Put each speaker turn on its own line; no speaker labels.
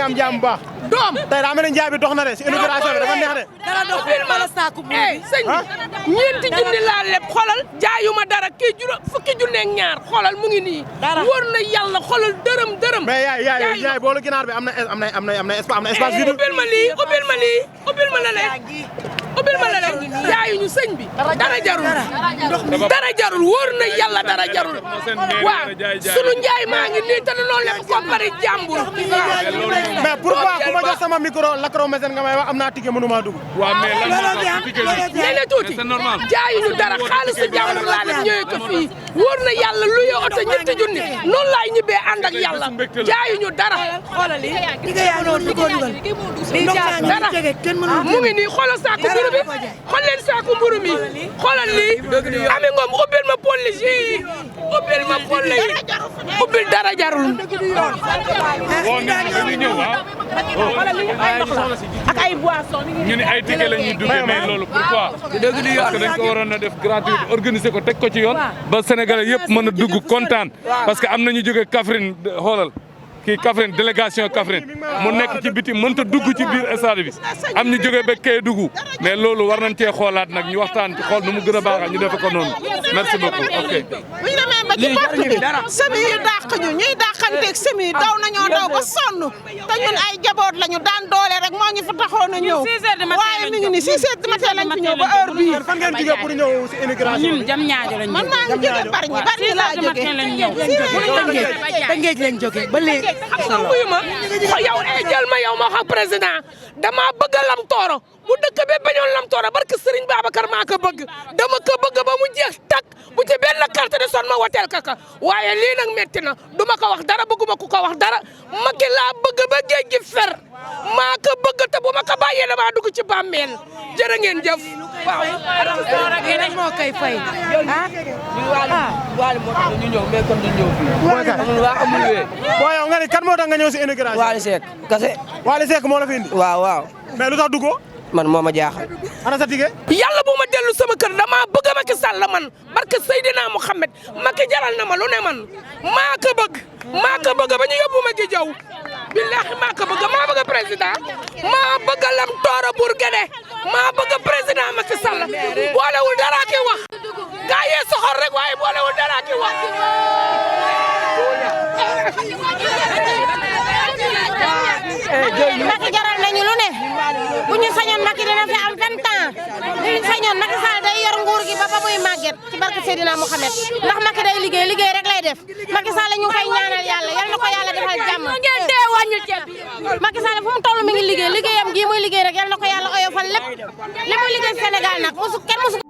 am jàmm bu baax.
doom
tey daa mel ni njaay bi dox na de si inauguration bi dafa neex de.
dara dox mala saaku bu sëñ bi ñeenti junni laa lépp xoolal jaayuma dara kii fukki junni ak ñaar xoolal mu ngi nii wóor na yàlla xoolal dërëm
mais yaay boolu ginaar bi am na espace vide.
ubbil ma lii ubbil ma la le jaayuñu sëñ bi dara jarul wóor na yàlla dara jarul waaw sunu njaay maa ngi nii te loolu lépp ko bari jàmbur
mais pourquoi ku ma jox sama micro lacrymogène nga may wax am naa ticket mënuma dugg.
waaw mais lan moo tax ticket bi
nee na tuuti jaayuñu dara xaalisu jàmbur laa leen ñëwee ko fii wóor na yàlla lu yoo oto ñetti junni noonu laay ñibbee ànd ak yàlla jaayuñu dara xoolal lii dara mu ngi nii xoolal saako mburu bi xool leen saako mburu mi xoolal lii Ami Ngom ubbil ma police yi ubbil ma police yi ubbil dara jarul ak ay boissons
ñu ne ay ticket la ñuy duggee mais loolu pourquoi parce que dañ ko waroon a def gratuit organiser ko teg ko ci yoon ba Sénégalais yëpp mën a dugg kontaan parce que am na ñu jógee Kaffrine xoolal kii Kaffrine délégation Kaffrine mu nekk ci biti mënta dugg ci biir stade bi am ñu jógee ba Kédougou mais loolu war nañ cee xoolaat nag ñu waxtaan ci xool nu mu gën a baax ñu defe ko noonu merci beaucoup ok.
bu ñu demee ba ci porte bi semi yi dàq ñu ñuy dàqanteeg semi yi daw nañoo daw ba sonn te ñun ay jaboot lañu daan doole rek moo ñu fa taxoon a ñëw waaye mi ngi ni 6 heures du matin lañ fi ñëw ba heure bii.
fan ngeen jógee pour ñëw si immigration
ñun jam ñaajo lañ
man maa ngi jóge Bargny laa jóge
Tëngéej lañ jóge ba léegi
xam nga wuyu ma yow jël ma yow ma wax ak président dama bëgg lam tooro bu dëkk be bañoon lam tooro barke Serigne Babacar maa ko bëgg dama ko bëgg ba mu jeex tak bu ci benn carte de son ma woteel kaka waaye lii nag metti na du ma ko wax dara bëgguma ku ko wax dara Macky laa bëgg ba géej gi fer maa ko bëgg te bu ma ko bàyyee damaa dugg ci bàmmeel jërë ngeen jëf waaw
rek moo koy fay
Wally moo tax ñu ñëw mais comme ñu ñëw fii amul waa amul wee
boo yow nga ni kan moo tax nga ñëw si immigration.
Wally Seck kase
Wally Seck moo la fi indi.
waaw
mais lu tax duggoo.
man moo ma jaaxal
ana sa ticket.
yàlla bu ma dellu sama kër dama bëgg Macky Sall man barke Seydina Mouhamed Macky jaral na ma lu ne man maa ko bëgg ba ñu yóbbu ma gi jaw billahi maa ko bëgg maa bëgg président maa bëgg lam tooro Bourguédé maa bëgg président Macky Sall boolewul dara ki wax gaa yee soxor rek waaye boolewul dara ki wax
Macky jaral nañu lu ne bu ñu sañoon Macky dina fi am 20 ans bu ñu sañoon Macky Sall day yor nguur gi ba muy màgget ci barke Seydina Mouhamed ndax Macky day liggéey rek lay def Macky Sall ñu koy ñaanal yàlla yal na ko yàlla defal jàmm Macky Sall fu mu toll mi ngi liggéeyam gii muy liggéey rek yal na ko yàlla oyofal lépp li muy liggéey Sénégal nag kenn musu